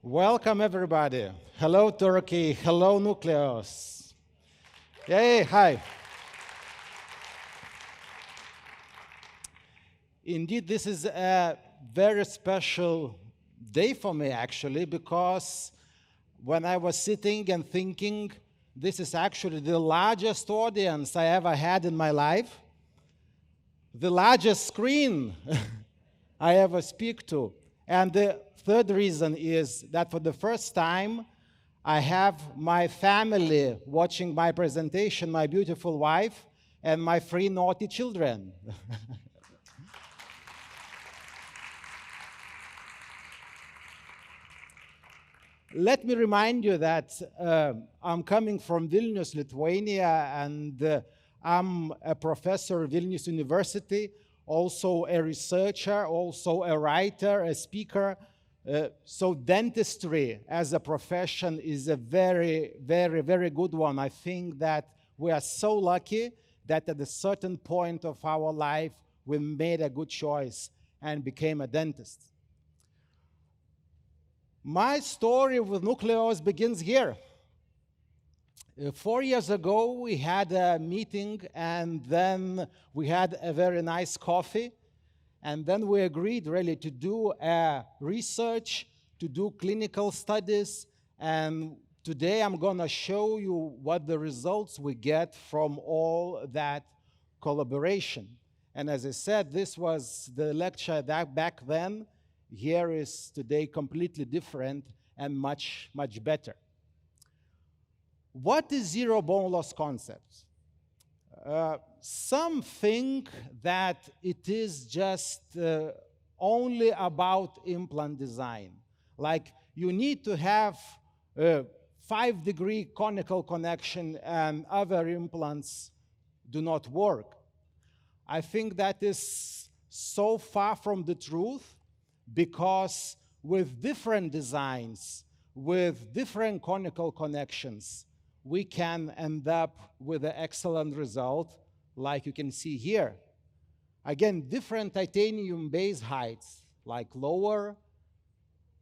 Welcome, everybody. Hello, Turkey. Hello, NucleOSS. Yay, hi. Indeed, this is a very special day for me, actually, because when I was sitting and thinking, this is actually the largest audience I ever had in my life, the largest screen I ever speak to. And the third reason is that for the first time, I have my family watching my presentation, my beautiful wife, and my three naughty children. Let me remind you that I'm coming from Vilnius, Lithuania, and I'm a professor at Vilnius University, also a researcher, also a writer, a speaker. So dentistry as a profession is a very, very, very good one. I think that we are so lucky that at a certain point of our life, we made a good choice and became a dentist. My story with NucleOSS begins here. 4 years ago, we had a meeting, and then we had a very nice coffee, and then we agreed really to do research, to do clinical studies, and today I'm going to show you what the results we get from all that collaboration. And as I said, this was the lecture that back then. Here is today completely different and much, much better. What is zero bone loss concept? Some think that it is just only about implant design. Like you need to have a 5-degree conical connection and other implants do not work. I think that is so far from the truth, because with different designs, with different conical connections, we can end up with an excellent result, like you can see here. Again, different titanium base heights, like lower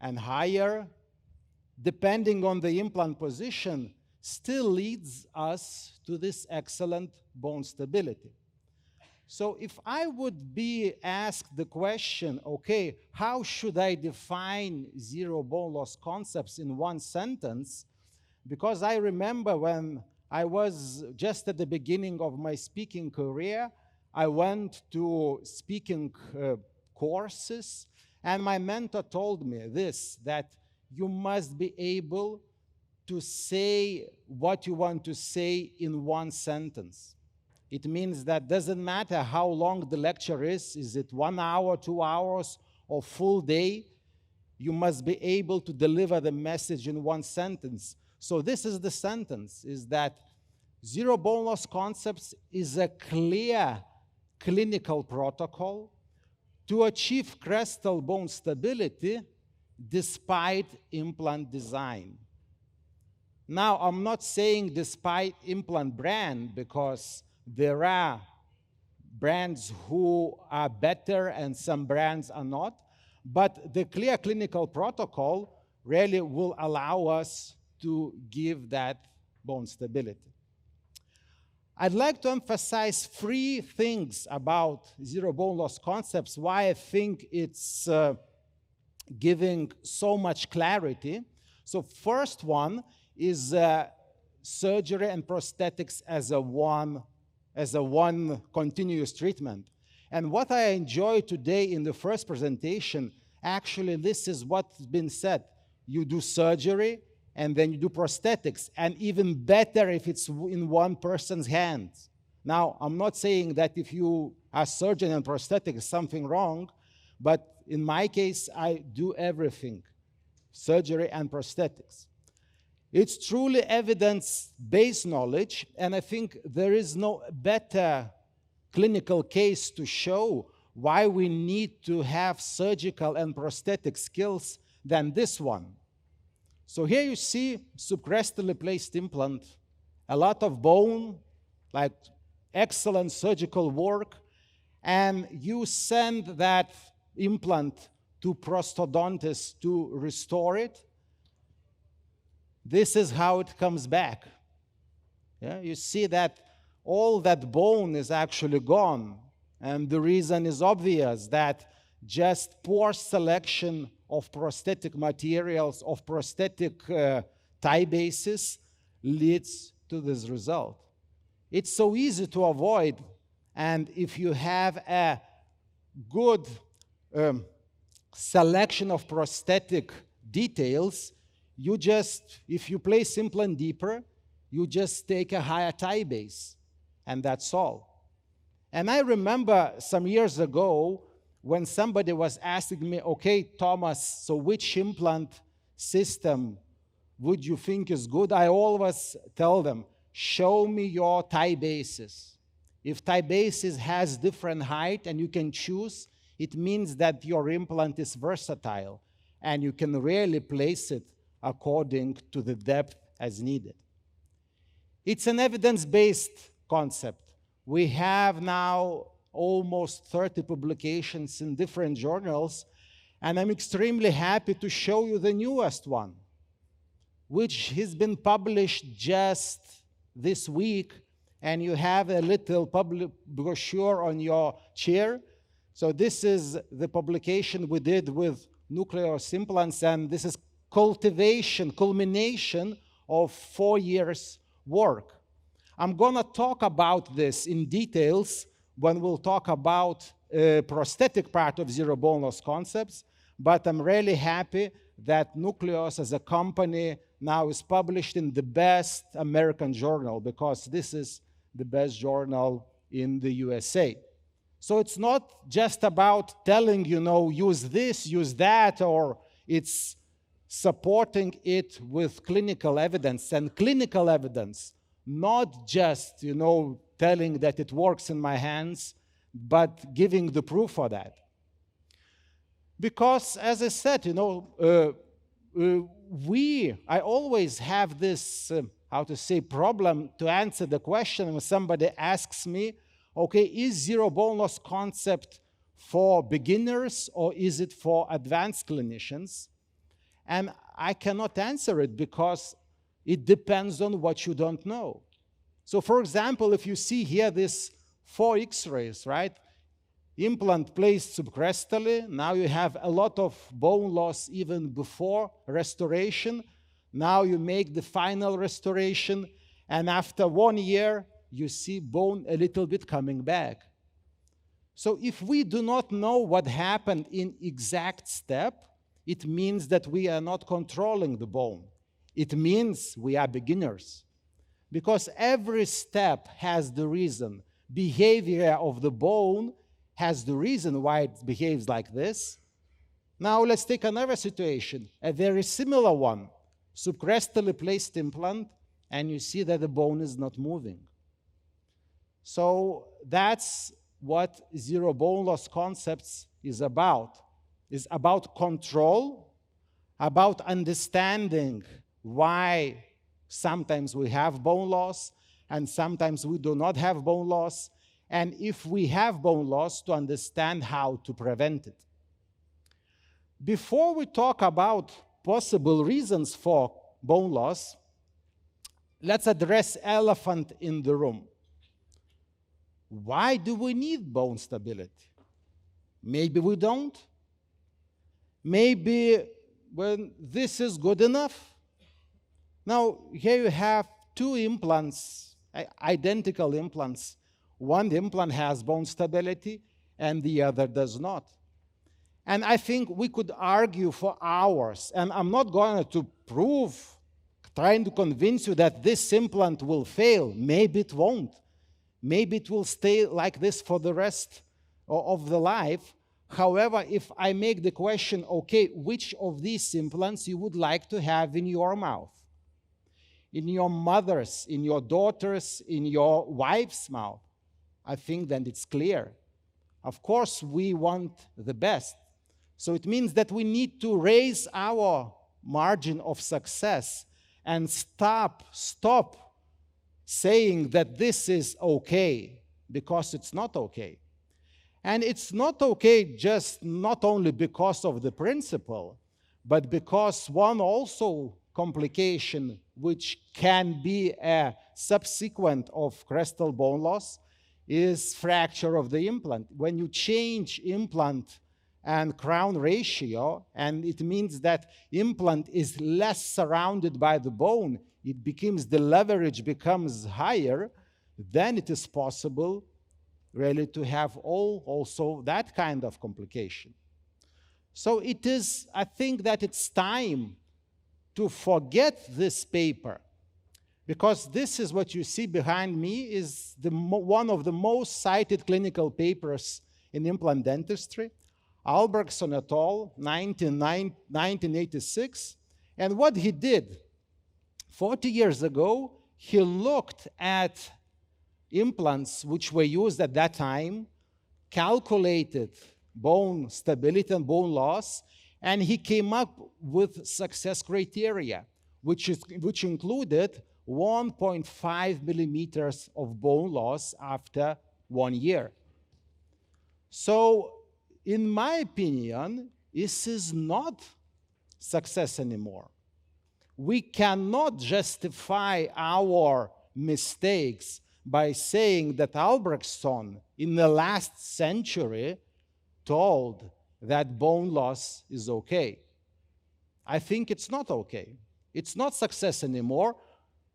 and higher, depending on the implant position, still leads us to this excellent bone stability. So if I would be asked the question, okay, how should I define zero bone loss concepts in one sentence? Because I remember when I was just at the beginning of my speaking career, I went to speaking courses, and my mentor told me this, that you must be able to say what you want to say in one sentence. It means that doesn't matter how long the lecture is it 1 hour, 2 hours, or full day, you must be able to deliver the message in one sentence. So this is the sentence, is that zero bone loss concepts is a clear clinical protocol to achieve crestal bone stability despite implant design. Now, I'm not saying despite implant brand, because there are brands who are better and some brands are not, but the clear clinical protocol really will allow us to give that bone stability. I'd like to emphasize 3 things about zero bone loss concepts, why I think it's giving so much clarity. So first one is surgery and prosthetics as a one continuous treatment. And what I enjoyed today in the first presentation, actually this is what's been said. You do surgery, and then you do prosthetics, and even better if it's in one person's hands. Now, I'm not saying that if you are a surgeon and prosthetic is something wrong, but in my case, I do everything, surgery and prosthetics. It's truly evidence-based knowledge, and I think there is no better clinical case to show why we need to have surgical and prosthetic skills than this one. So here you see subcrestally placed implant, a lot of bone, like excellent surgical work, and you send that implant to prosthodontist to restore it. this is how it comes back. Yeah? You see that all that bone is actually gone. And the reason is obvious, that just poor selection of prosthetic materials, of prosthetic tie bases, leads to this result. It's so easy to avoid, and if you have a good selection of prosthetic details, you just, if you place implant deeper, you just take a higher tie base, and that's all. And I remember some years ago when somebody was asking me, okay, Thomas, so which implant system would you think is good? I always tell them, show me your tie bases. If tie bases has different height and you can choose, it means that your implant is versatile and you can really place it according to the depth as needed. It's an evidence-based concept. We have now almost 30 publications in different journals, and I'm extremely happy to show you the newest one, which has been published just this week, and you have a little brochure on your chair. So this is the publication we did with NucleOSS implants, and this is culmination of 4 years work. I'm gonna talk about this in details when we'll talk about prosthetic part of zero bone loss concepts, but I'm really happy that NucleOSS as a company now is published in the best American journal, because this is the best journal in the USA. So it's not just about telling, you know, use this, use that, or it's supporting it with clinical evidence, and clinical evidence, not just, you know, telling that it works in my hands, but giving the proof for that. Because, as I said, you know, I always have this, problem to answer the question when somebody asks me, okay, is zero bone loss concept for beginners or is it for advanced clinicians? And I cannot answer it because it depends on what you don't know. So, for example, if you see here this 4 X-rays, right? Implant placed subcrestally. Now you have a lot of bone loss even before restoration. Now you make the final restoration, and after 1 year, you see bone a little bit coming back. So if we do not know what happened in exact step, it means that we are not controlling the bone. It means we are beginners. Because every step has the reason. Behavior of the bone has the reason why it behaves like this. Now let's take another situation, a very similar one. Subcrestally placed implant, and you see that the bone is not moving. So that's what zero bone loss concepts is about. It's about control, about understanding why sometimes we have bone loss and sometimes we do not have bone loss, and if we have bone loss, to understand how to prevent it. Before we talk about possible reasons for bone loss, let's address elephant in the room. Why do we need bone stability? Maybe we don't. Maybe when this is good enough. Now, here you have 2 implants, identical implants. One implant has bone stability and the other does not. And I think we could argue for hours, and I'm not going to prove, trying to convince you that this implant will fail. Maybe it won't. Maybe it will stay like this for the rest of the life. However, if I make the question, okay, which of these implants you would like to have in your mouth? In your mother's, in your daughter's, in your wife's mouth? I think then it's clear. Of course, we want the best. So it means that we need to raise our margin of success and stop saying that this is okay, because it's not okay. And it's not okay just not only because of the principle, but because one also complication which can be a subsequent of crestal bone loss is fracture of the implant. When you change implant and crown ratio, and it means that implant is less surrounded by the bone, the leverage becomes higher, then it is possible really to have also that kind of complication. So I think that it's time to forget this paper, because this is what you see behind me is one of the most cited clinical papers in implant dentistry, Albrechtson et al., 1986. And what he did, 40 years ago, he looked at implants which were used at that time, calculated bone stability and bone loss, and he came up with success criteria, which included 1.5 millimeters of bone loss after 1 year. So, in my opinion, this is not success anymore. We cannot justify our mistakes by saying that Albrechtson in the last century told that bone loss is okay. I think it's not okay. It's not success anymore.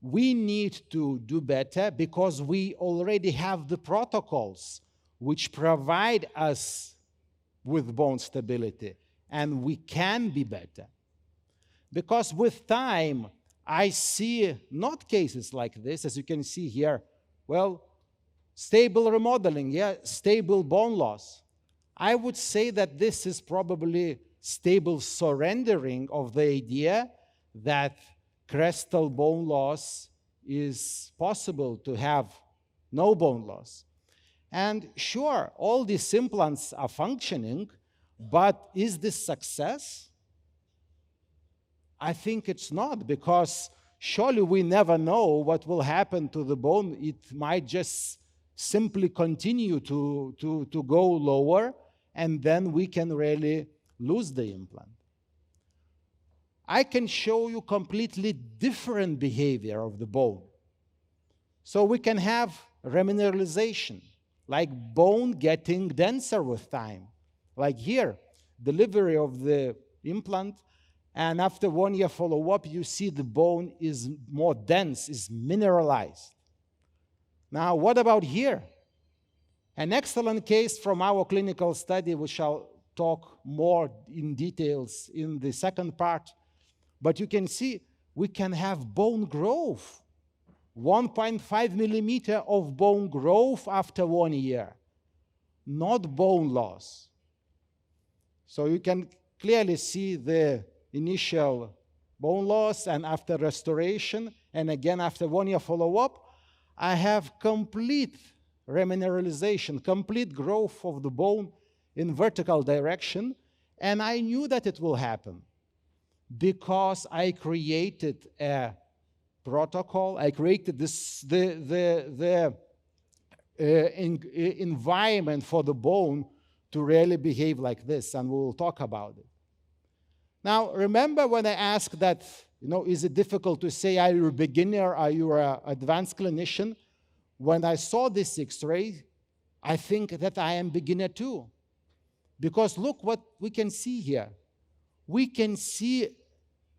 We need to do better because we already have the protocols which provide us with bone stability, and we can be better. Because with time, I see not cases like this, as you can see here. Well, stable remodeling, yeah, stable bone loss. I would say that this is probably stable surrendering of the idea that crestal bone loss is possible to have no bone loss. And sure, all these implants are functioning, but is this success? I think it's not, because surely we never know what will happen to the bone. It might just simply continue to go lower, and then we can really lose the implant. I can show you completely different behavior of the bone. So we can have remineralization, like bone getting denser with time. Like here, delivery of the implant, and after 1 year follow-up, you see the bone is more dense, is mineralized. Now, what about here? An excellent case from our clinical study, which I'll talk more in details in the second part. But you can see we can have bone growth, 1.5 millimeter of bone growth after 1 year, not bone loss. So you can clearly see the initial bone loss, and after restoration, and again after 1 year follow-up, I have complete remineralization, complete growth of the bone in vertical direction, and I knew that it will happen because I created a protocol. I created the environment for the bone to really behave like this, and we will talk about it. Now, remember when I asked that, is it difficult to say, are you a beginner, are you an advanced clinician? When I saw this X-ray, I think that I am beginner too. Because look what we can see here. We can see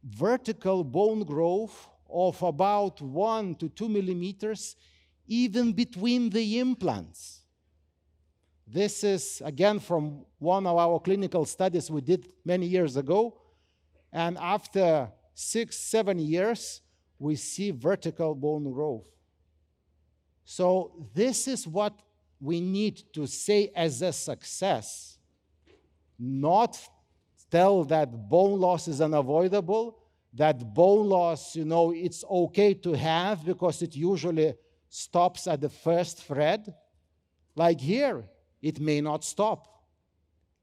vertical bone growth of about 1 to 2 millimeters, even between the implants. This is, again, from one of our clinical studies we did many years ago. And after 6-7 years, we see vertical bone growth. So this is what we need to say as a success, not tell that bone loss is unavoidable, that bone loss, it's okay to have because it usually stops at the first thread. Like here, it may not stop.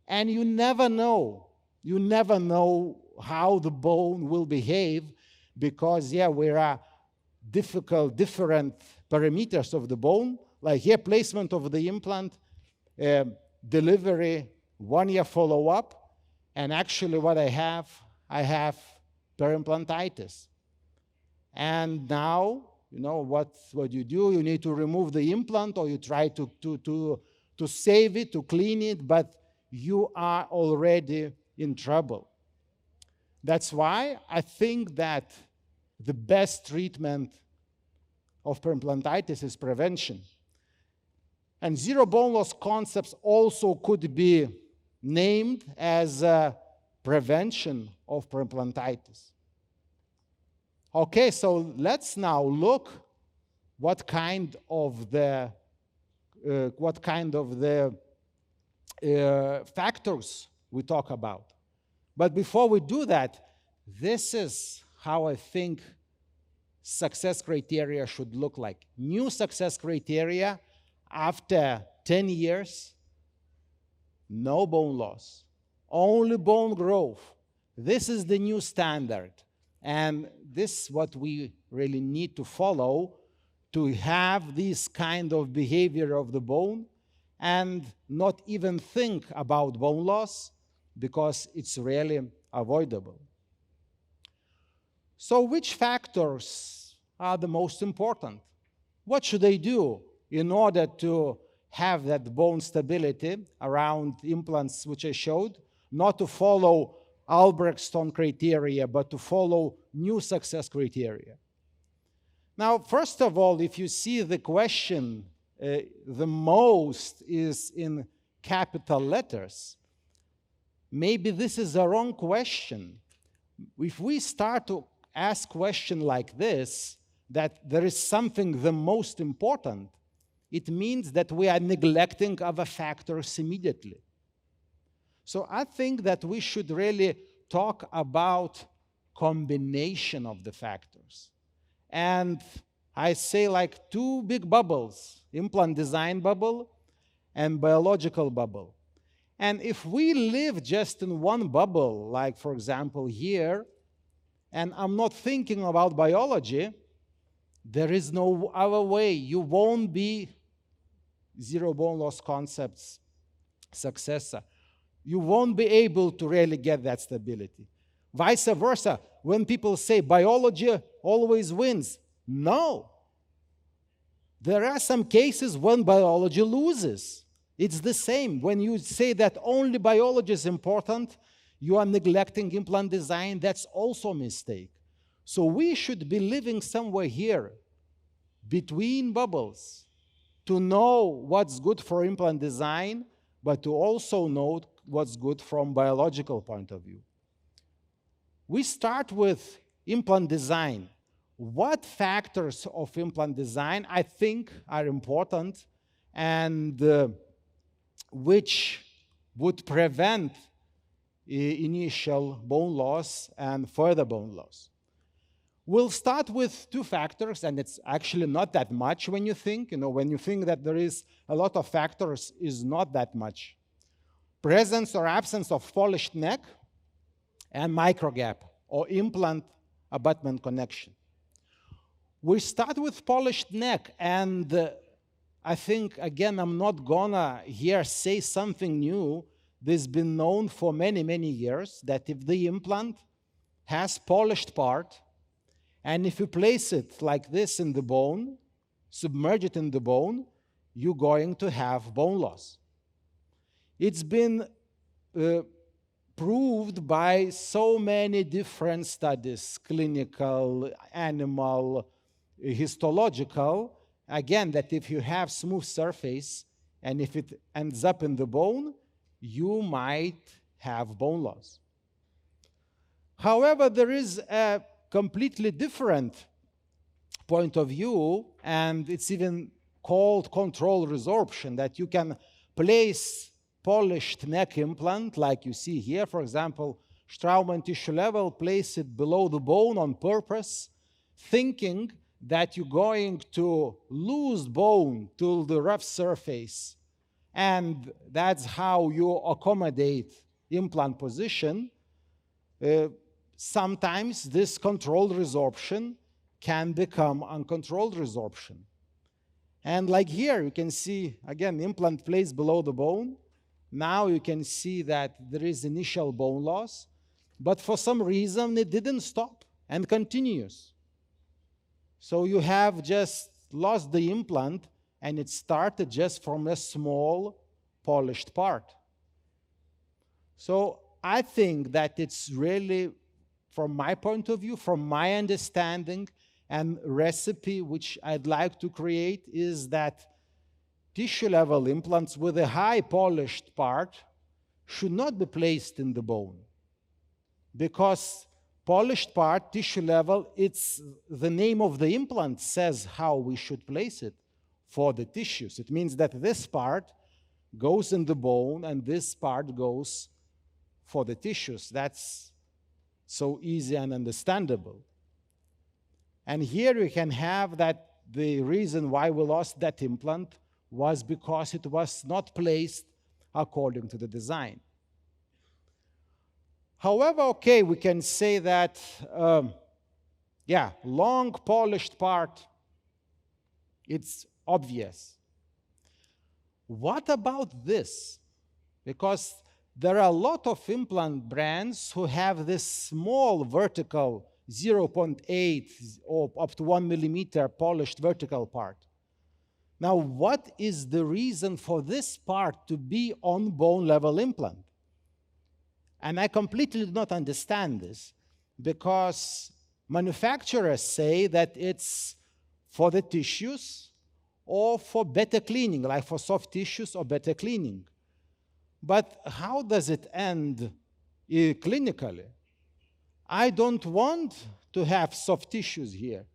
And you never know. You never know how the bone will behave because, there are different parameters of the bone. Like here, placement of the implant, delivery, 1 year follow-up, and actually what I have perimplantitis. And now, you know, what you do, you need to remove the implant, or you try to save it, to clean it, but you are already in trouble. That's why I think that the best treatment of perimplantitis is prevention. And zero bone loss concepts also could be named as prevention of perimplantitis. Okay, so let's now look what kind of the factors we talk about. But before we do that, this is how I think success criteria should look like. New success criteria after 10 years, no bone loss, only bone growth. This is the new standard. And this is what we really need to follow to have this kind of behavior of the bone and not even think about bone loss, because it's really avoidable. So which factors are the most important? What should I do in order to have that bone stability around implants which I showed? Not to follow Albrecht-Stone criteria, but to follow new success criteria. Now, first of all, if you see the question, the most is in capital letters. Maybe this is the wrong question. If we start to ask questions like this, that there is something the most important, it means that we are neglecting other factors immediately. So I think that we should really talk about combination of the factors. And I say like two big bubbles, implant design bubble and biological bubble. And if we live just in one bubble, like for example here, and I'm not thinking about biology, there is no other way. You won't be zero bone loss concepts successor. You won't be able to really get that stability. Vice versa, when people say biology always wins, no. There are some cases when biology loses. It's the same. When you say that only biology is important, you are neglecting implant design. That's also a mistake. So we should be living somewhere here between bubbles to know what's good for implant design, but to also know what's good from biological point of view. We start with implant design. What factors of implant design I think are important and which would prevent initial bone loss and further bone loss? We'll start with two factors, and it's actually not that much when you think. When you think that there is a lot of factors, is not that much. Presence or absence of polished neck and microgap or implant abutment connection. We start with polished neck, and I think, again, I'm not gonna here say something new. This has been known for many, many years, that if the implant has polished part, and if you place it like this in the bone, submerge it in the bone, you're going to have bone loss. It's been proved by so many different studies, clinical, animal, histological, again, that if you have smooth surface and if it ends up in the bone, you might have bone loss. However, there is a completely different point of view, and it's even called control resorption, that you can place polished neck implant, like you see here, for example, Straumann tissue level, place it below the bone on purpose, thinking that you're going to lose bone to the rough surface, and that's how you accommodate implant position. Sometimes this controlled resorption can become uncontrolled resorption. And like here, you can see, again, implant placed below the bone. Now you can see that there is initial bone loss, but for some reason it didn't stop and continues. So you have just lost the implant, and it started just from a small polished part. So I think that it's really, from my point of view, from my understanding and recipe which I'd like to create, is that tissue-level implants with a high polished part should not be placed in the bone, because polished part, tissue level, it's the name of the implant says how we should place it for the tissues. It means that this part goes in the bone and this part goes for the tissues. That's so easy and understandable. And here you can have that the reason why we lost that implant was because it was not placed according to the design. However, okay, we can say that, long polished part, it's obvious. What about this? Because there are a lot of implant brands who have this small vertical 0.8 or up to 1 millimeter polished vertical part. Now, what is the reason for this part to be on bone level implant? And I completely do not understand this, because manufacturers say that it's for the tissues or for better cleaning, like for soft tissues or better cleaning. But how does it end clinically? I don't want to have soft tissues here.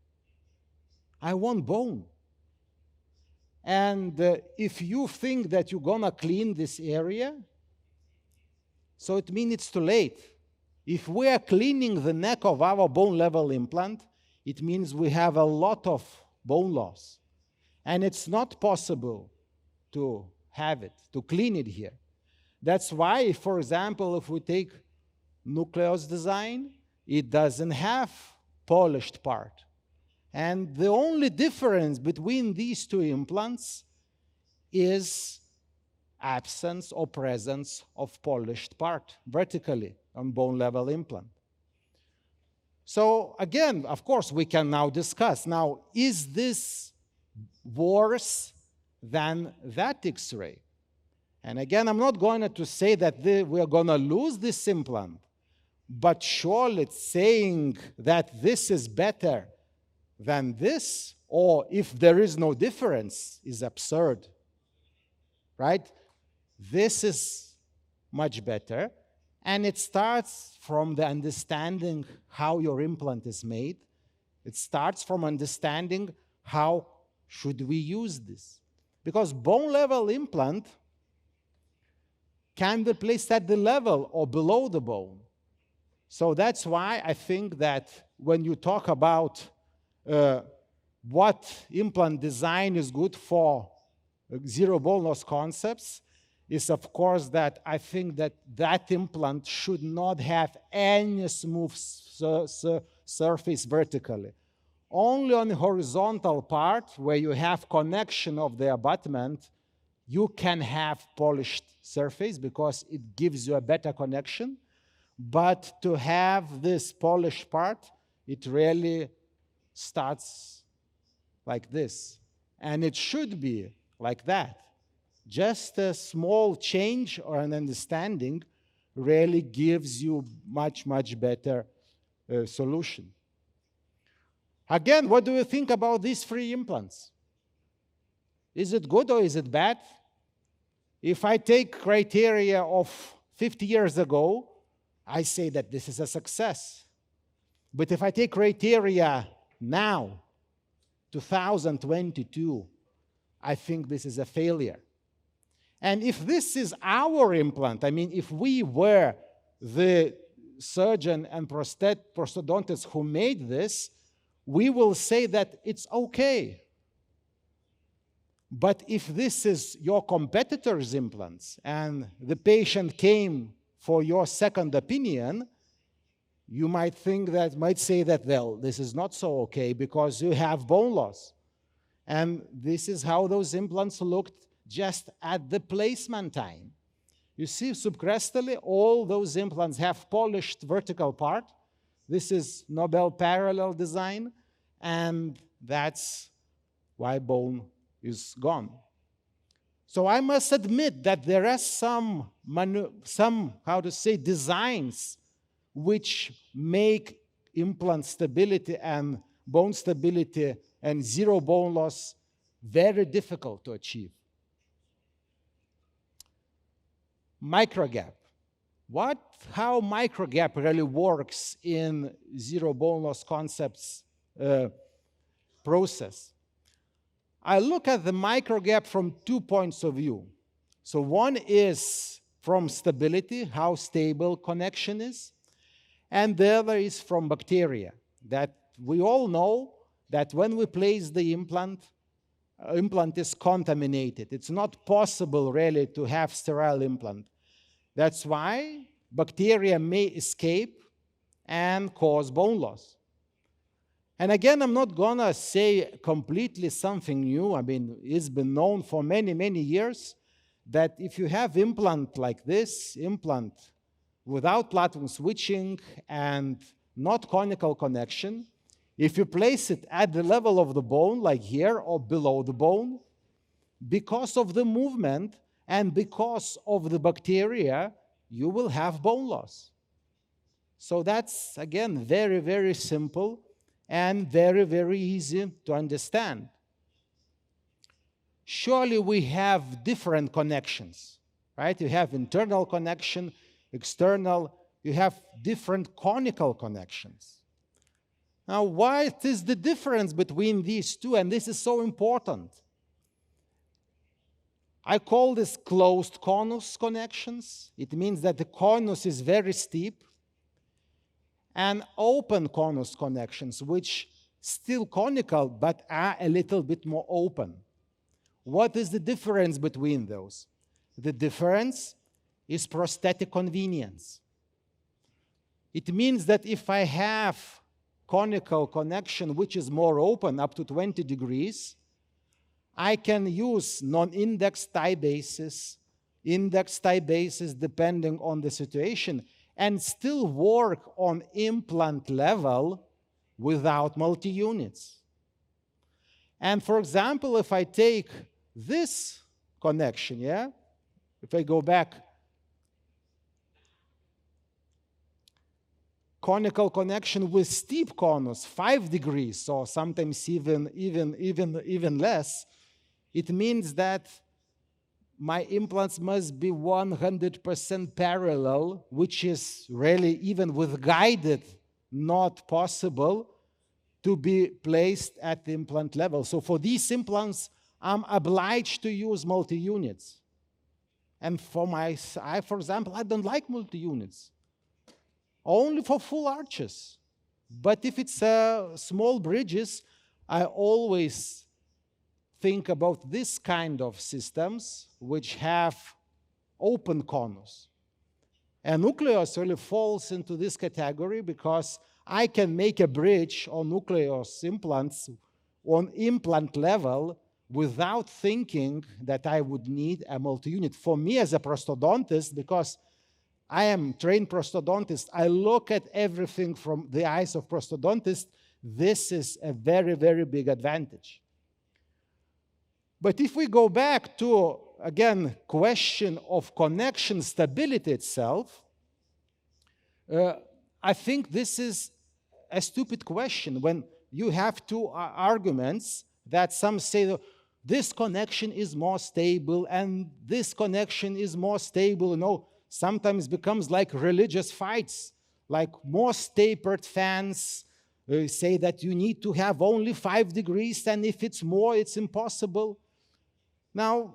I want bone. And if you think that you're gonna clean this area, so it means it's too late. If we are cleaning the neck of our bone level implant, it means we have a lot of bone loss. And it's not possible to have it, to clean it here. That's why, for example, if we take NucleOSS design, it doesn't have polished part. And the only difference between these two implants is absence or presence of polished part vertically on bone level implant. So again, of course, we can now discuss, now, is this worse than that X-ray? And again, I'm not going to say that we're going to lose this implant, but surely saying that this is better than this, or if there is no difference, is absurd, right? This is much better, and it starts from the understanding how your implant is made. It starts from understanding how should we use this. Because bone level implant can be placed at the level or below the bone. So that's why I think that when you talk about what implant design is good for zero bone loss concepts, is of course that I think that that implant should not have any smooth surface vertically. Only on the horizontal part, where you have connection of the abutment, you can have polished surface because it gives you a better connection. But to have this polished part, it really starts like this. And it should be like that. Just a small change or an understanding really gives you much, much better solution. Again, what do you think about these three implants? Is it good or is it bad? If I take criteria of 50 years ago, I say that this is a success. But if I take criteria now, 2022, I think this is a failure. And if this is our implant, I mean, if we were the surgeon and prosthodontist who made this, we will say that it's okay. But if this is your competitor's implants and the patient came for your second opinion, you might say that, well, this is not so okay because you have bone loss. And this is how those implants looked just at the placement time. You see, subcrestally, all those implants have polished vertical part. This is Nobel parallel design, and that's why bone is gone. So I must admit that there are some designs which make implant stability and bone stability and zero bone loss very difficult to achieve. Microgap. How microgap really works in zero bone loss concepts process? I look at the microgap from 2 points of view. So one is from stability, how stable connection is, and the other is from bacteria. That we all know that when we place the implant is contaminated. It's not possible really to have sterile implant. That's why bacteria may escape and cause bone loss. And again, I'm not gonna say completely something new. I mean, it's been known for many, many years that if you have implant like this, implant without platform switching and not conical connection, if you place it at the level of the bone, like here, or below the bone, because of the movement and because of the bacteria, you will have bone loss. So that's, again, very, very simple and very, very easy to understand. Surely we have different connections, right? You have internal connection, external, you have different conical connections. Now, what is the difference between these two? And this is so important. I call this closed conus connections. It means that the conus is very steep. And open conus connections, which still conical, but are a little bit more open. What is the difference between those? The difference is prosthetic convenience. It means that if I have conical connection, which is more open, up to 20 degrees, I can use non-index tie bases, index tie bases, depending on the situation, and still work on implant level without multi-units. And for example, if I take this connection, yeah? If I go back, conical connection with steep conus, 5 degrees, or sometimes even less, it means that my implants must be 100% parallel, which is really, even with guided, not possible to be placed at the implant level. So for these implants, I'm obliged to use multi-units. And for example, I don't like multi-units. Only for full arches. But if it's small bridges, I always think about this kind of systems which have open conus. And NucleOSS really falls into this category because I can make a bridge on NucleOSS implants on implant level without thinking that I would need a multi-unit. For me as a prosthodontist, because I am trained prosthodontist, I look at everything from the eyes of prosthodontist. This is a very, very big advantage. But if we go back to, again, question of connection stability itself, I think this is a stupid question when you have two arguments that some say this connection is more stable and this connection is more stable. You know, sometimes becomes like religious fights, like most tapered fans say that you need to have only 5 degrees, and if it's more, it's impossible. Now,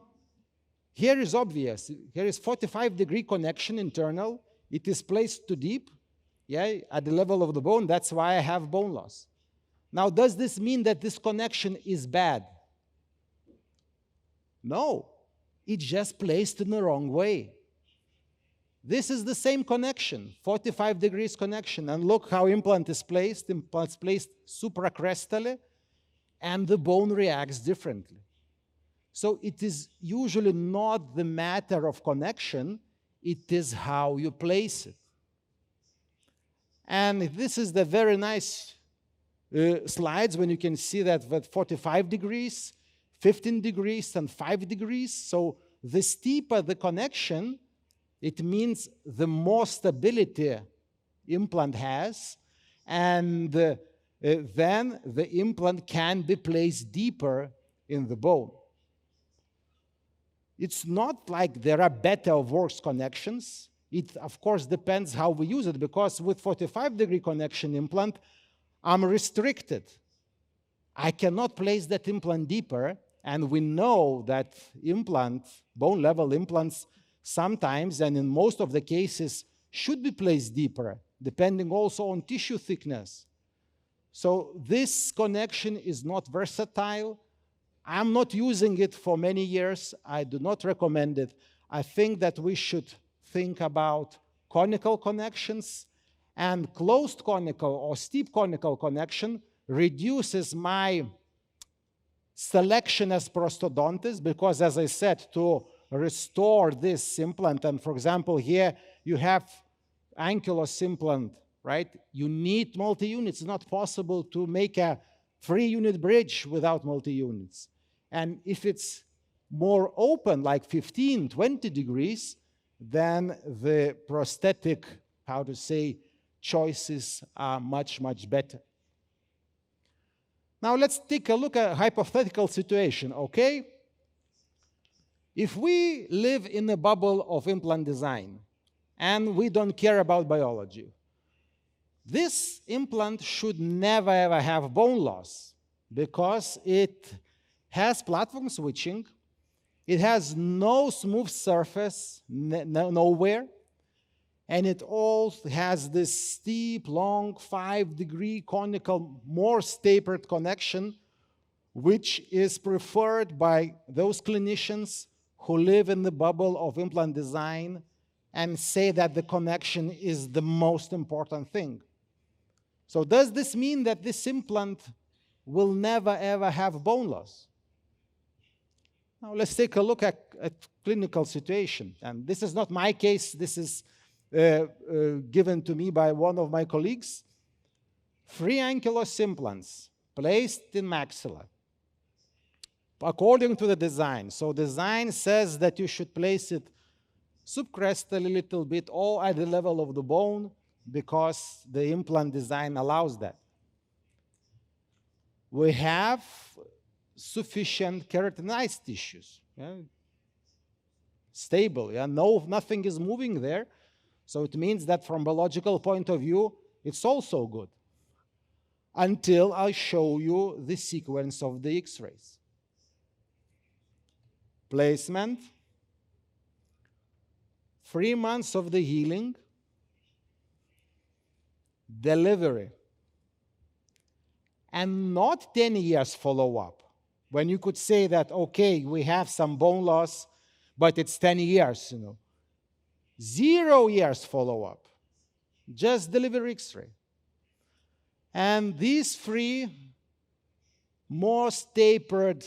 here is obvious. Here is 45-degree connection internal. It is placed too deep, yeah, at the level of the bone. That's why I have bone loss. Now, does this mean that this connection is bad? No, it's just placed in the wrong way. This is the same connection, 45 degrees connection, and look how implant is placed. Implant's placed supracrestally, and the bone reacts differently. So it is usually not the matter of connection, it is how you place it. And this is the very nice slides when you can see that with 45 degrees, 15 degrees, and 5 degrees. So the steeper the connection, it means the more stability implant has, and then the implant can be placed deeper in the bone. It's not like there are better or worse connections. It, of course, depends how we use it, because with 45-degree connection implant, I'm restricted. I cannot place that implant deeper, and we know that bone-level implants, sometimes, and in most of the cases, should be placed deeper, depending also on tissue thickness. So this connection is not versatile. I'm not using it for many years. I do not recommend it. I think that we should think about conical connections, and closed conical or steep conical connection reduces my selection as prosthodontist, because, as I said, to restore this implant, and for example, here you have NucleOSS implant, right? You need multi-units. It's not possible to make a 3-unit bridge without multi-units. And if it's more open, like 15, 20 degrees, then the prosthetic, choices are much, much better. Now let's take a look at a hypothetical situation, okay? If we live in a bubble of implant design and we don't care about biology, this implant should never ever have bone loss, because it has platform switching, it has no smooth surface nowhere, and it also has this steep, long, 5-degree conical, more tapered connection, which is preferred by those clinicians who live in the bubble of implant design and say that the connection is the most important thing. So does this mean that this implant will never ever have bone loss? Now let's take a look at clinical situation. And this is not my case. This is given to me by one of my colleagues. 3 NucleOSS implants placed in maxilla according to the design. So design says that you should place it subcrestally a little bit or at the level of the bone, because the implant design allows that. We have sufficient keratinized tissues, stable, nothing is moving there. So it means that from biological point of view, it's also good, until I show you the sequence of the X-rays. Placement, 3 months of the healing, delivery, and not 10 years follow-up, when you could say that, okay, we have some bone loss, but it's 10 years, 0 years follow-up, just delivery X-ray. And these 3 most tapered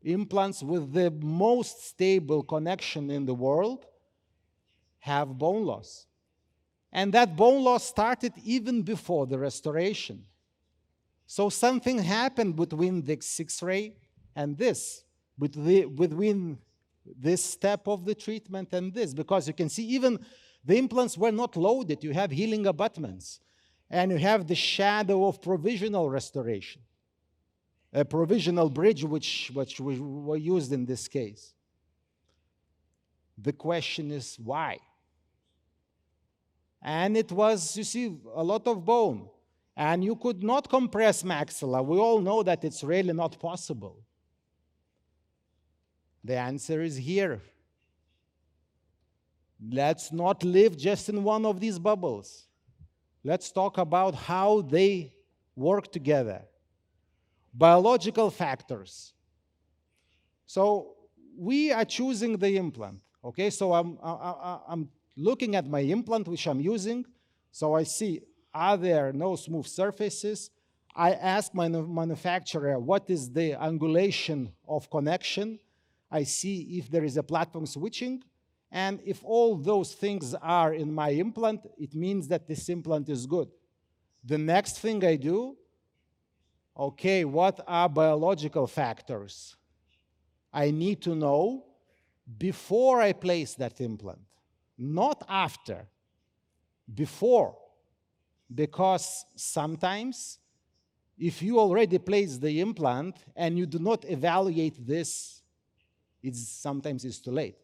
implants with the most stable connection in the world have bone loss. And that bone loss started even before the restoration. So something happened between the X-ray and this, between this step of the treatment and this, because you can see even the implants were not loaded. You have healing abutments, and you have the shadow of provisional restoration, a provisional bridge which were used in this case. The question is why? And it was, you see, a lot of bone. And you could not compress maxilla. We all know that it's really not possible. The answer is here. Let's not live just in one of these bubbles. Let's talk about how they work together. Biological factors. So we are choosing the implant. Okay, so I'm looking at my implant, which I'm using. So I see, are there no smooth surfaces? I ask my manufacturer, what is the angulation of connection? I see if there is a platform switching, And if all those things are in my implant, it means that this implant is good. The next thing I do, okay, what are biological factors I need to know before I place that implant? Not after, before. Because sometimes, if you already place the implant and you do not evaluate this, sometimes it's too late.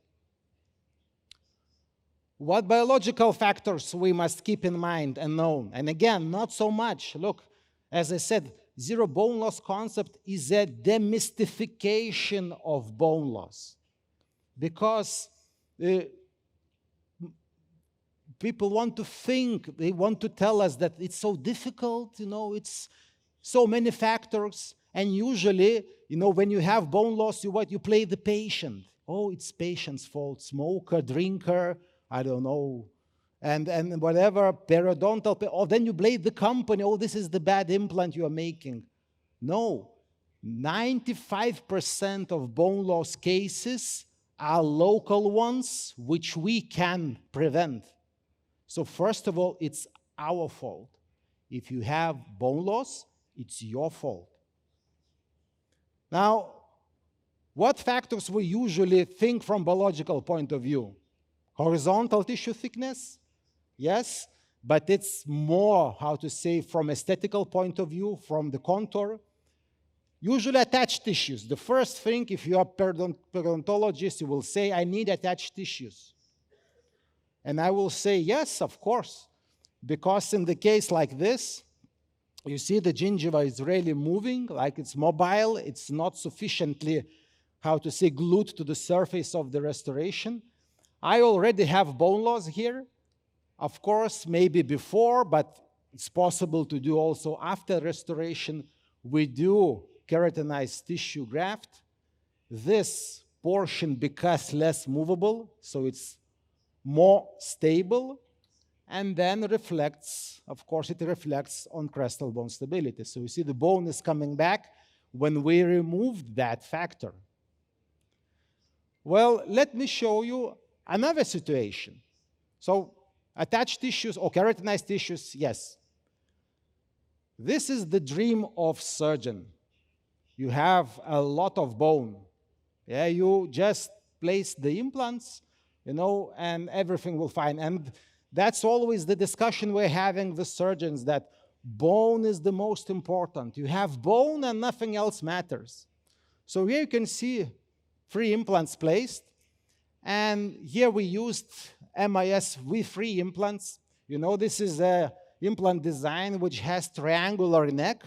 What biological factors we must keep in mind and know? And again, not so much. Look, as I said, zero bone loss concept is a demystification of bone loss. Because people want to think, they want to tell us that it's so difficult, it's so many factors. And usually, when you have bone loss, you play the patient. Oh, it's patient's fault, smoker, drinker, I don't know, and whatever, periodontal, or then you blame the company, oh, this is the bad implant you are making. No, 95% of bone loss cases are local ones, which we can prevent. So first of all, it's our fault. If you have bone loss, it's your fault. Now, what factors we usually think from biological point of view? Horizontal tissue thickness, yes, but it's more, from aesthetical point of view, from the contour. Usually attached tissues. The first thing, if you are periodontologist, you will say, I need attached tissues. And I will say, yes, of course, because in the case like this, you see the gingiva is really moving, like it's mobile, it's not sufficiently, glued to the surface of the restoration. I already have bone loss here. Of course, maybe before, but it's possible to do also after restoration. We do keratinized tissue graft. This portion becomes less movable, so it's more stable, and then reflects, of course, it reflects on crestal bone stability. So you see the bone is coming back when we removed that factor. Well, let me show you another situation. So attached tissues or keratinized tissues, yes. This is the dream of surgeon. You have a lot of bone. Yeah, you just place the implants, and everything will fine. And that's always the discussion we're having with surgeons, that bone is the most important. You have bone and nothing else matters. So here you can see 3 implants placed. And here we used MIS V3 implants. This is an implant design which has triangular neck,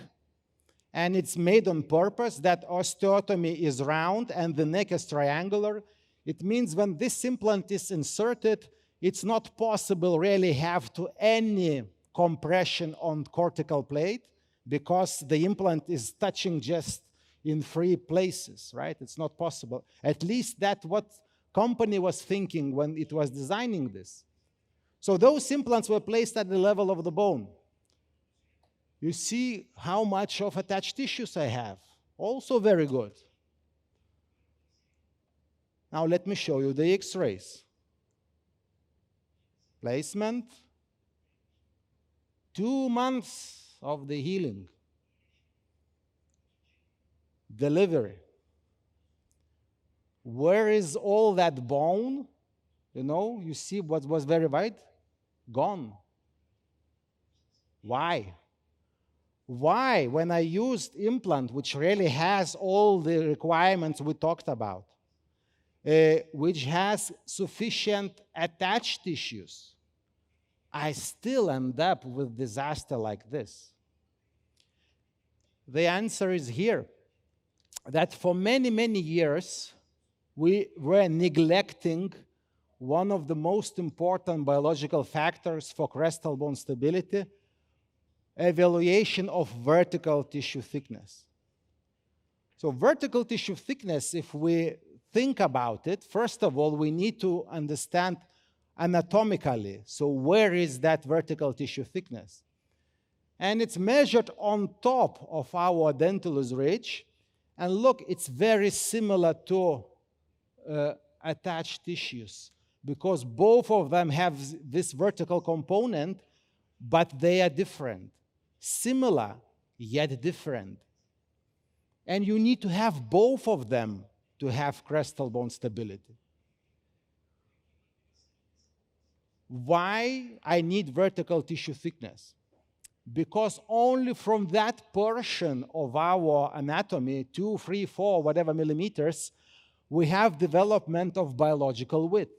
and it's made on purpose. That osteotomy is round and the neck is triangular. It means when this implant is inserted, it's not possible really have any compression on cortical plate, because the implant is touching just in 3 places, right? It's not possible. At least that's what company was thinking when it was designing this. So those implants were placed at the level of the bone. You see how much of attached tissues I have. Also very good. Now let me show you the X-rays. Placement. 2 months of the healing. Delivery. Where is all that bone? You see what was very wide? Gone. Why? Why, when I used implant, which really has all the requirements we talked about, which has sufficient attached tissues, I still end up with disaster like this? The answer is here, that for many, many years, we were neglecting one of the most important biological factors for crestal bone stability, evaluation of vertical tissue thickness. So vertical tissue thickness, if we think about it, first of all, we need to understand anatomically. So where is that vertical tissue thickness? And it's measured on top of our dentulous ridge. And look, it's very similar to attached tissues. because both of them have this vertical component, but they are different. Similar, yet different. And you need to have both of them to have crestal bone stability. Why I need vertical tissue thickness? Because only from that portion of our anatomy, 2, 3, 4, whatever millimeters, we have development of biological width.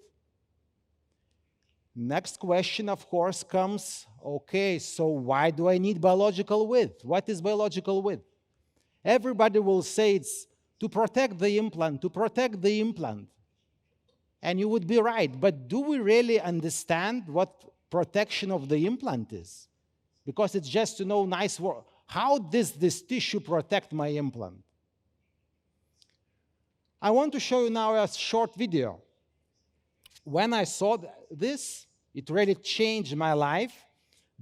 Next question, of course, comes, okay, so why do I need biological width? What is biological width? Everybody will say it's to protect the implant, to protect the implant. And you would be right, but do we really understand what protection of the implant is? Because it's just to know nice word. How does this tissue protect my implant? I want to show you now a short video. When I saw this, it really changed my life,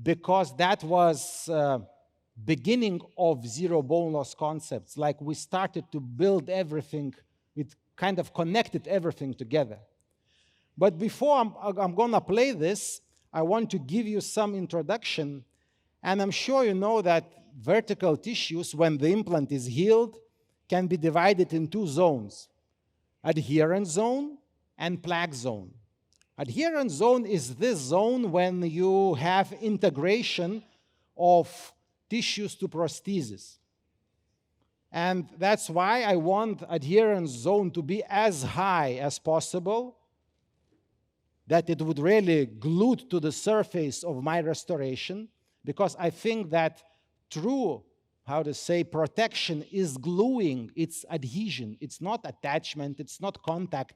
because that was beginning of zero bone loss concepts. Like, we started to build everything, it kind of connected everything together. But before I'm going to play this, I want to give you some introduction. And I'm sure you know that vertical tissues, when the implant is healed, can be divided in 2 zones: adherent zone and plaque zone. Adherent zone is this zone when you have integration of tissues to prosthesis. And that's why I want adherent zone to be as high as possible, that it would really glue to the surface of my restoration, because I think that true, protection is gluing, it's adhesion. It's not attachment, it's not contact.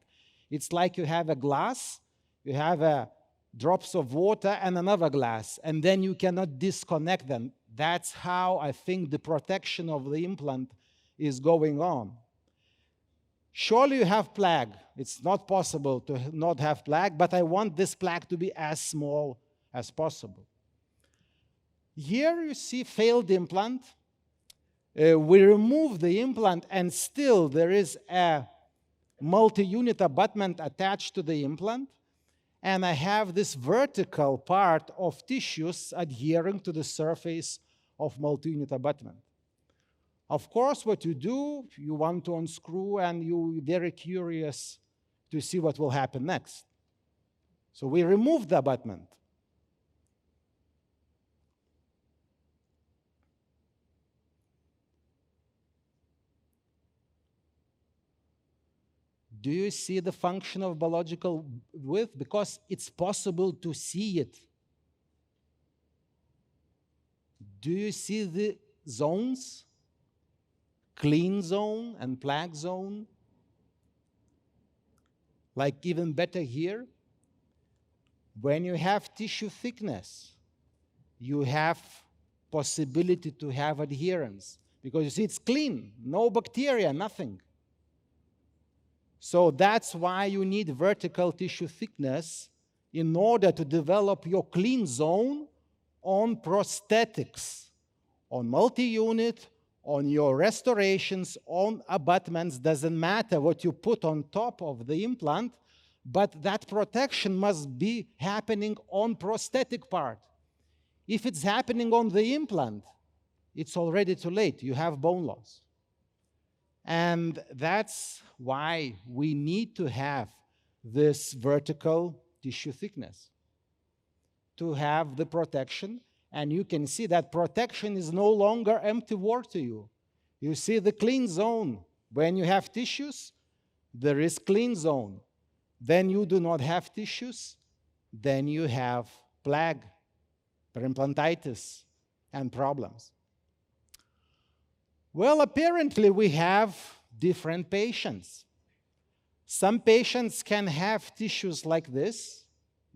It's like you have a glass, you have drops of water and another glass, and then you cannot disconnect them. That's how I think the protection of the implant is going on. Surely you have plaque. It's not possible to not have plaque, but I want this plaque to be as small as possible. Here you see failed implant. We remove the implant, and still there is a multi-unit abutment attached to the implant, and I have this vertical part of tissues adhering to the surface of multi-unit abutment. Of course, what you do, you want to unscrew, and you're very curious to see what will happen next. So we remove the abutment. Do you see the function of biological width? Because it's possible to see it. Do you see the zones? Clean zone and plaque zone? Like, even better here, when you have tissue thickness, you have possibility to have adherence, because you see it's clean, no bacteria, nothing. So that's why you need vertical tissue thickness in order to develop your clean zone on prosthetics, on multi-unit, on your restorations, on abutments. Doesn't matter what you put on top of the implant, but that protection must be happening on prosthetic part. If it's happening on the implant, it's already too late. You have bone loss. And that's why we need to have this vertical tissue thickness to have the protection. And you can see that protection is no longer empty word to you. You see the clean zone. When you have tissues, there is clean zone. Then you do not have tissues, then you have plaque, perimplantitis, and problems. Well, apparently we have different patients. Some patients can have tissues like this,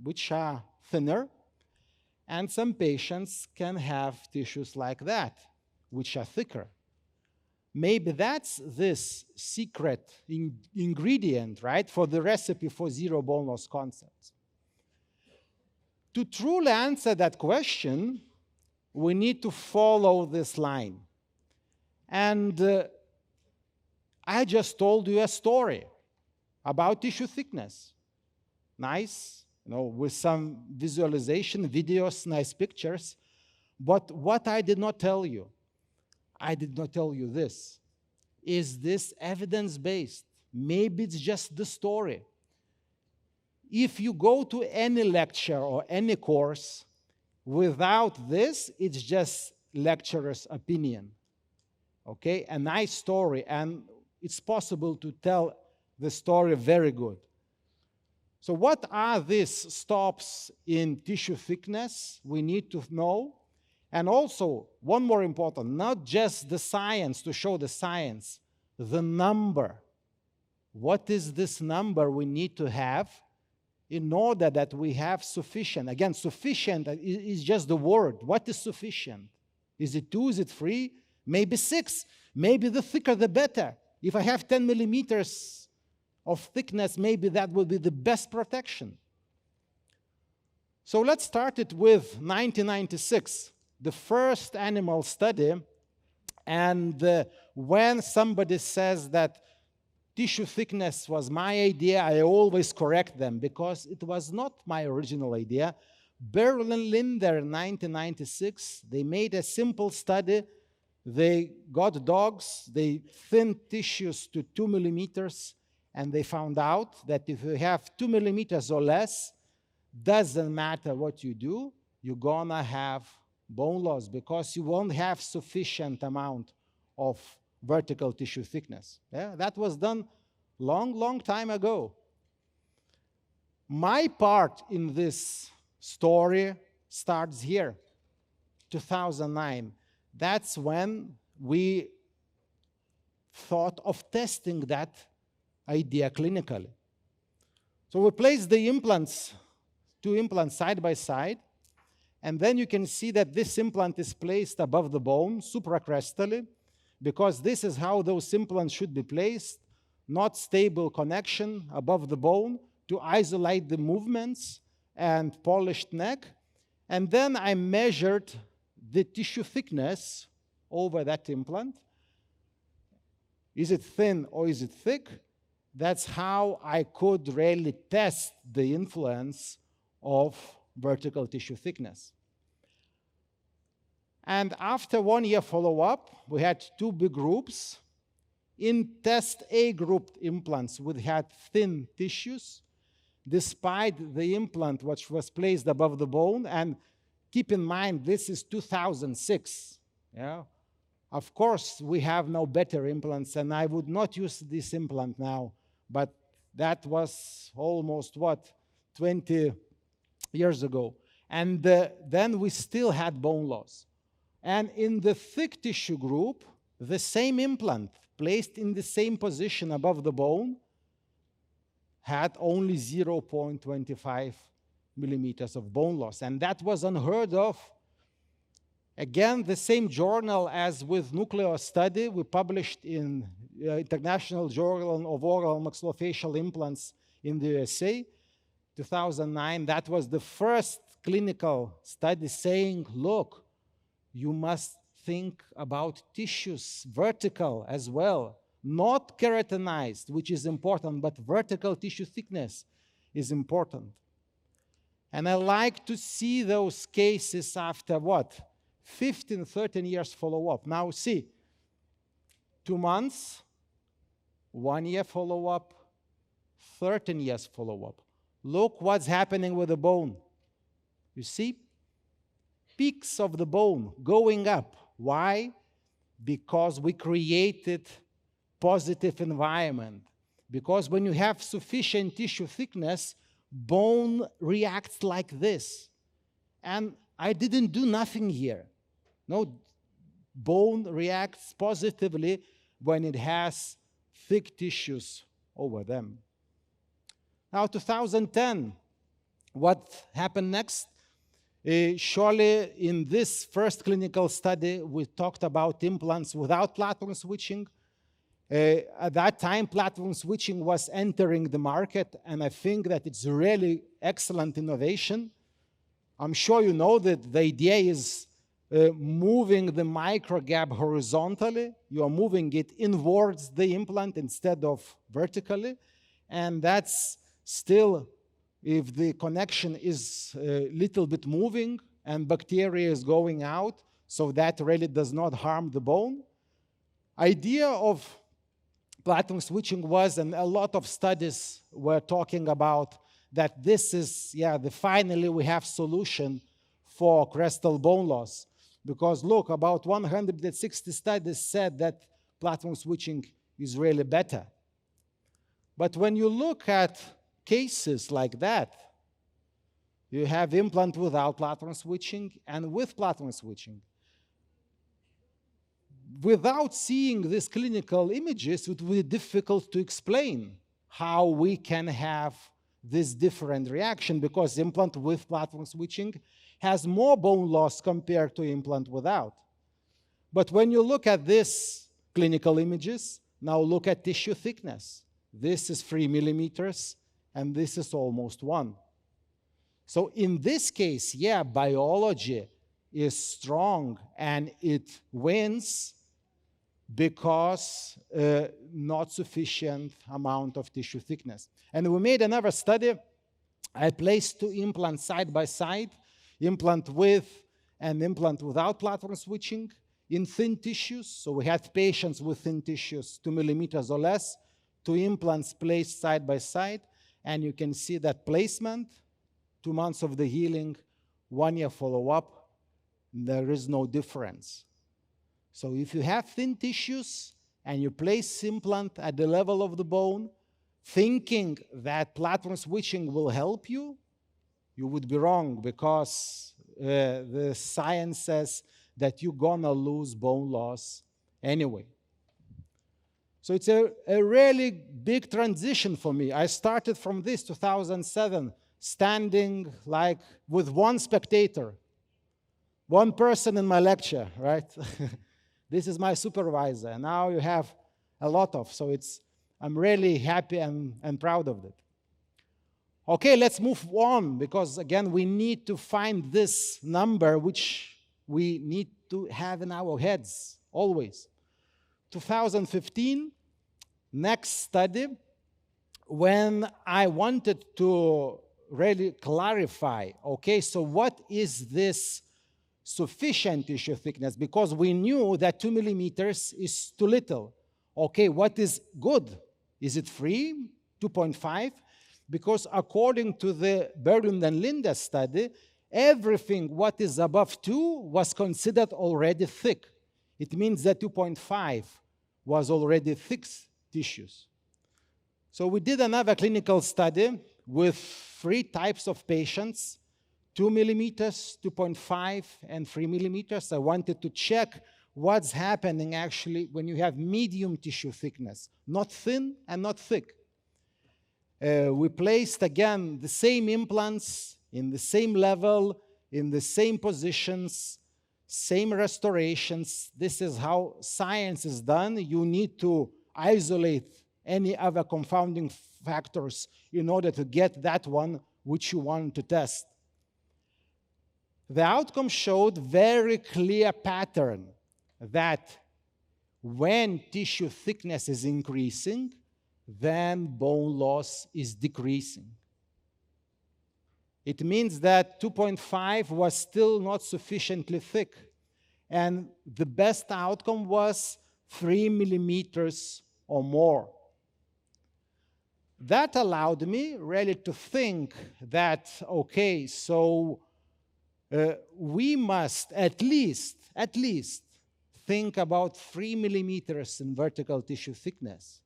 which are thinner, and some patients can have tissues like that, which are thicker. Maybe that's this secret ingredient, right, for the recipe for zero bone loss concepts. To truly answer that question, we need to follow this line. And I just told you a story about tissue thickness. nice, with some visualization, videos, nice pictures. But what I did not tell you this. Is this evidence-based? Maybe it's just the story. If you go to any lecture or any course without this, it's just lecturer's opinion. Okay? A nice story, and it's possible to tell the story very good. So what are these stops in tissue thickness? We need to know. And also, one more important, not just the science, to show the science, the number. What is this number we need to have in order that we have sufficient? Again, sufficient is just the word. What is sufficient? Is it 2? Is it 3? Maybe 6. Maybe the thicker the better. If I have 10 millimeters of thickness, maybe that will be the best protection. So let's start it with 1996, the first animal study. And when somebody says that tissue thickness was my idea, I always correct them because it was not my original idea. Berlin Linder in 1996, they made a simple study. They got dogs, they thinned tissues to 2 millimeters, and they found out that if you have 2 millimeters or less, doesn't matter what you do, you're gonna have bone loss because you won't have sufficient amount of vertical tissue thickness. Yeah? That was done long time ago. My part in this story starts here, 2009. That's when we thought of testing that idea clinically. So we placed the implants, 2 implants side by side, and then you can see that this implant is placed above the bone, supracrestally, because this is how those implants should be placed, not stable connection above the bone to isolate the movements and polished neck. And then I measured the tissue thickness over that implant. Is it thin or is it thick? That's how I could really test the influence of vertical tissue thickness. And after 1 year follow-up, we had 2 big groups. In test A group implants, we had thin tissues, despite the implant which was placed above the bone. And keep in mind, this is 2006. Yeah? Of course, we have now better implants, and I would not use this implant now, but that was almost, 20 years ago. And then we still had bone loss. And in the thick tissue group, the same implant placed in the same position above the bone had only 0.25 millimeters of bone loss. And that was unheard of. Again, the same journal as with NucleOSS study, we published in International Journal of Oral and Maxillofacial Implants in the USA, 2009. That was the first clinical study saying, look, you must think about tissues, vertical as well, not keratinized, which is important, but vertical tissue thickness is important. And I like to see those cases after 15, 13 years follow-up. Now see, 2 months, 1 year follow-up, 13 years follow-up. Look what's happening with the bone. You see? Peaks of the bone going up. Why? Because we created positive environment. Because when you have sufficient tissue thickness, bone reacts like this. And I didn't do nothing here. No, bone reacts positively when it has thick tissues over them. Now, 2010, what happened next? Surely, in this first clinical study, we talked about implants without platform switching. At that time, platform switching was entering the market, and I think that it's really excellent innovation. I'm sure you know that the idea is moving the microgap horizontally. You are moving it inwards the implant instead of vertically, and that's still if the connection is a little bit moving and bacteria is going out, so that really does not harm the bone. Idea of platinum switching was, and a lot of studies were talking about, that this is, finally we have solution for crestal bone loss. Because look, about 160 studies said that platinum switching is really better. But when you look at cases like that, you have implant without platinum switching and with platinum switching. Without seeing these clinical images, it would be difficult to explain how we can have this different reaction, because implant with platinum switching has more bone loss compared to implant without. But when you look at these clinical images, now look at tissue thickness. This is 3 millimeters, and this is almost 1. So in this case, biology is strong, and it wins because not sufficient amount of tissue thickness. And we made another study. I placed 2 implants side by side, implant with and implant without platinum switching in thin tissues. So we had patients with thin tissues, 2 millimeters or less, 2 implants placed side by side, and you can see that placement, 2 months of the healing, 1 year follow-up, there is no difference. So if you have thin tissues and you place implant at the level of the bone, thinking that platinum switching will help you, you would be wrong, because the science says that you're gonna lose bone loss anyway. So it's a really big transition for me. I started from this 2007, standing like with 1 spectator, 1 person in my lecture, right? This is my supervisor, and now you have a lot of, so I'm really happy and proud of it. Okay, let's move on, because again, we need to find this number which we need to have in our heads always. 2015, next study, when I wanted to really clarify, okay, so what is this sufficient tissue thickness? Because we knew that 2 millimeters is too little. Okay, what is good? Is it 3, 2.5? Because according to the Berlin and Linde study, everything what is above 2 was considered already thick. It means that 2.5 was already thick tissues. So we did another clinical study with 3 types of patients, 2 millimeters, 2.5, and 3 millimeters. I wanted to check what's happening actually when you have medium tissue thickness, not thin and not thick. We placed, again, the same implants in the same level, in the same positions, same restorations. This is how science is done. You need to isolate any other confounding factors in order to get that one which you want to test. The outcome showed very clear pattern that when tissue thickness is increasing, then bone loss is decreasing. It means that 2.5 was still not sufficiently thick, and the best outcome was 3 millimeters or more. That allowed me really to think that, okay, so we must at least think about 3 millimeters in vertical tissue thickness.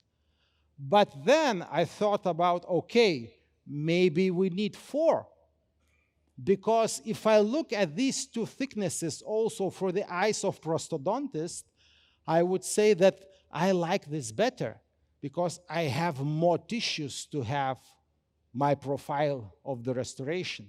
But then I thought about, okay, maybe we need 4. Because if I look at these 2 thicknesses also for the eyes of prosthodontists, I would say that I like this better, because I have more tissues to have my profile of the restoration.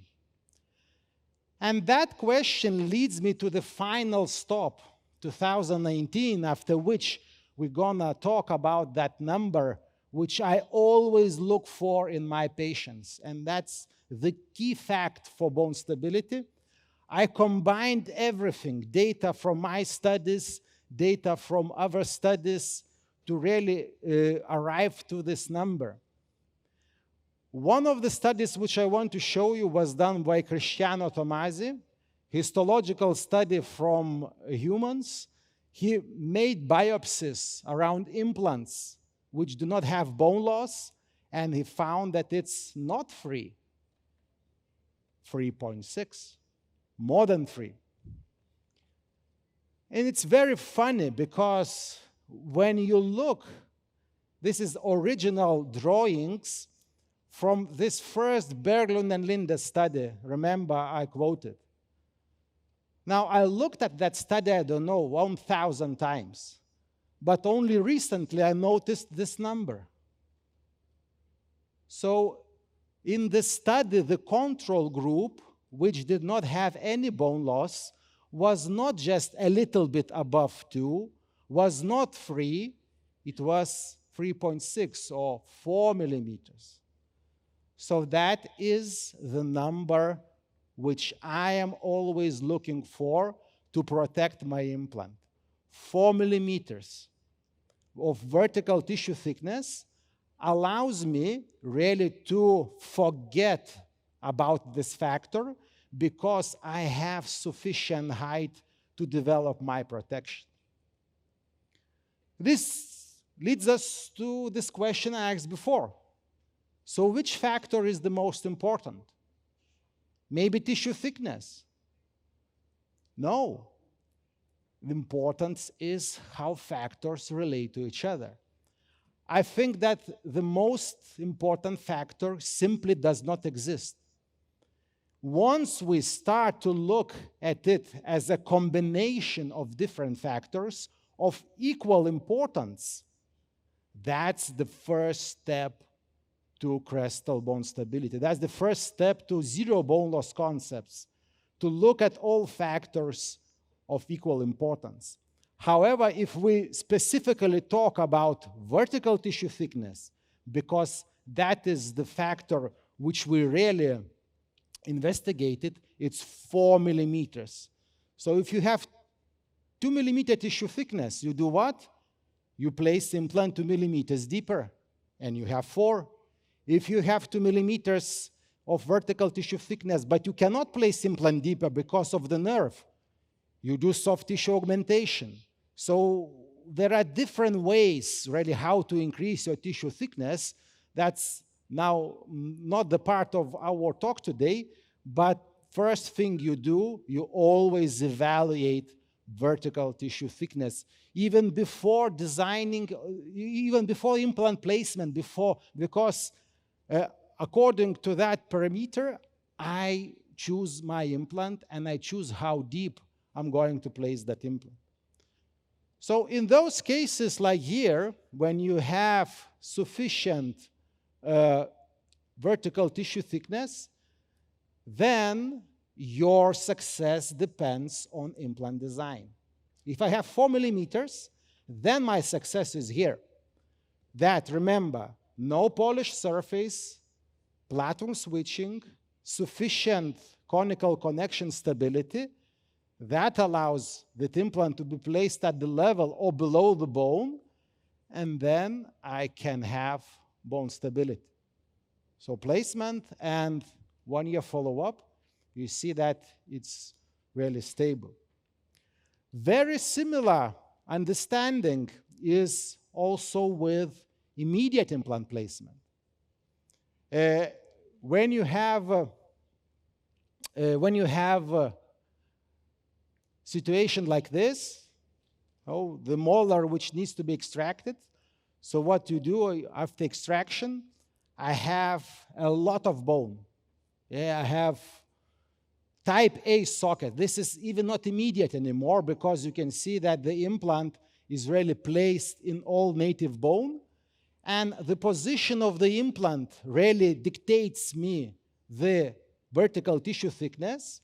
And that question leads me to the final stop, 2019, after which we're gonna talk about that number which I always look for in my patients, and that's the key fact for bone stability. I combined everything, data from my studies, data from other studies, to really arrive to this number. One of the studies which I want to show you was done by Cristiano Tomasi, histological study from humans. He made biopsies around implants which do not have bone loss, and he found that it's not 3.6, more than 3. And it's very funny because when you look, this is original drawings from this first Berglund and Linde study. Remember, I quoted. Now, I looked at that study, I don't know, 1,000 times. But only recently I noticed this number. So, in the study, the control group, which did not have any bone loss, was not just a little bit above 2, was not 3, it was 3.6 or 4 millimeters. So that is the number which I am always looking for to protect my implant. 4 millimeters of vertical tissue thickness allows me really to forget about this factor because I have sufficient height to develop my protection. This leads us to this question I asked before. So which factor is the most important? Maybe tissue thickness? No. The importance is how factors relate to each other. I think that the most important factor simply does not exist. Once we start to look at it as a combination of different factors of equal importance, that's the first step to crestal bone stability. That's the first step to zero bone loss concepts, to look at all factors of equal importance. However, if we specifically talk about vertical tissue thickness, because that is the factor which we really investigated, it's 4 millimeters. So if you have 2 millimeter tissue thickness, you do what? You place implant 2 millimeters deeper, and you have 4. If you have 2 millimeters of vertical tissue thickness, but you cannot place implant deeper because of the nerve, you do soft tissue augmentation. So there are different ways, really, how to increase your tissue thickness. That's now not the part of our talk today, but first thing you do, you always evaluate vertical tissue thickness, even before designing, even before implant placement, because according to that parameter, I choose my implant and I choose how deep I'm going to place that implant. So in those cases like here, when you have sufficient vertical tissue thickness, then your success depends on implant design. If I have 4 millimeters, then my success is here. That, remember, no polished surface, platinum switching, sufficient conical connection stability, that allows the implant to be placed at the level or below the bone, and then I can have bone stability. So placement and 1-year follow-up, you see that it's really stable. Very similar understanding is also with immediate implant placement. When you have a situation like this, the molar which needs to be extracted, so what you do after extraction, I have a lot of bone. I have type A socket. This is even not immediate anymore because you can see that the implant is really placed in all native bone, and the position of the implant really dictates me the vertical tissue thickness.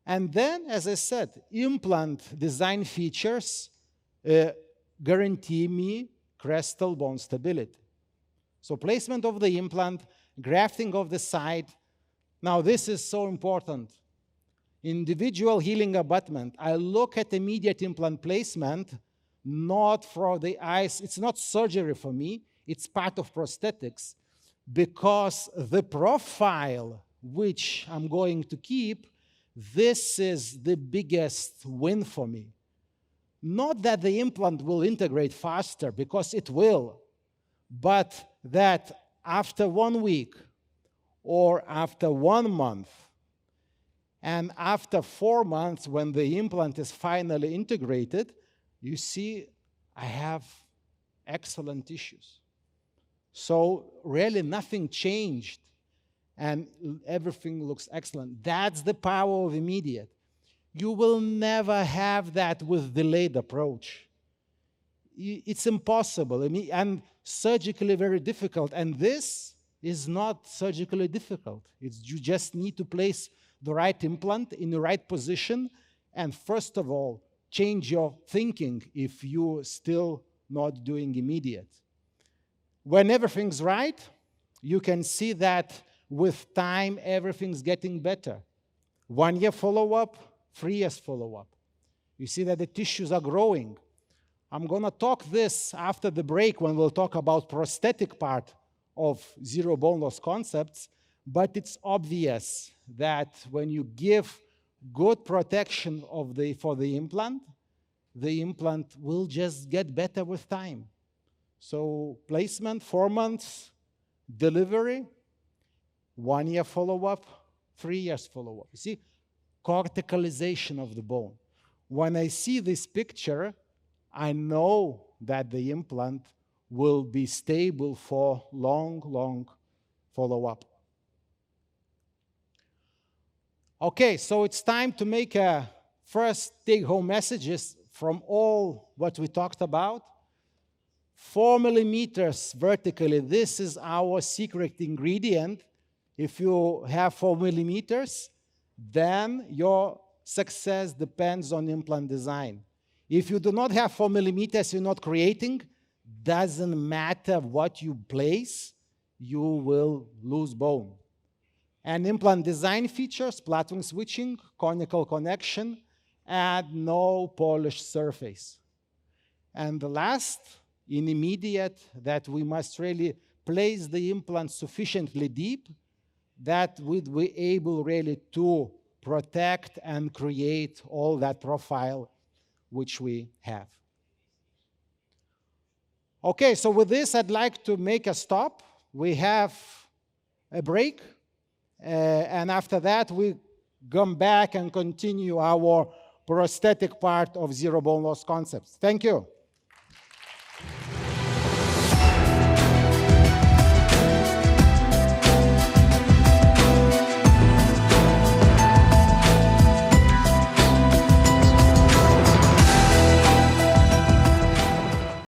And then, as I said, implant design features guarantee me crestal bone stability. So placement of the implant, grafting of the site. Now this is so important. Individual healing abutment. I look at immediate implant placement, not for the eyes. It's not surgery for me. It's part of prosthetics. because the profile which I'm going to keep, this is the biggest win for me. Not that the implant will integrate faster, because it will, but that after 1 week or after 1 month and after 4 months, when the implant is finally integrated, you see I have excellent tissues. So really nothing changed and everything looks excellent. That's the power of immediate. You will never have that with delayed approach. It's impossible, and surgically very difficult. And this is not surgically difficult. You just need to place the right implant in the right position, and first of all, change your thinking if you're still not doing immediate. When everything's right, you can see that with time, everything's getting better. 1 year follow-up, 3 years follow-up. You see that the tissues are growing. I'm going to talk this after the break when we'll talk about prosthetic part of zero bone loss concepts, but it's obvious that when you give good protection for the implant will just get better with time. So placement, 4 months, delivery, 1 year follow-up, 3 years follow-up. You see, corticalization of the bone. When I see this picture, I know that the implant will be stable for long follow-up. Okay, so it's time to make a first take-home messages from all what we talked about. 4 millimeters vertically, this is our secret ingredient. If you have 4 millimeters, then your success depends on implant design. If you do not have 4 millimeters, you're not creating, doesn't matter what you place, you will lose bone. And implant design features, platform switching, conical connection, and no polished surface. And the last, in immediate, that we must really place the implant sufficiently deep that we'd be able really to protect and create all that profile which we have. Okay, so with this, I'd like to make a stop. We have a break, and after that, we come back and continue our prosthetic part of zero bone loss concepts. Thank you.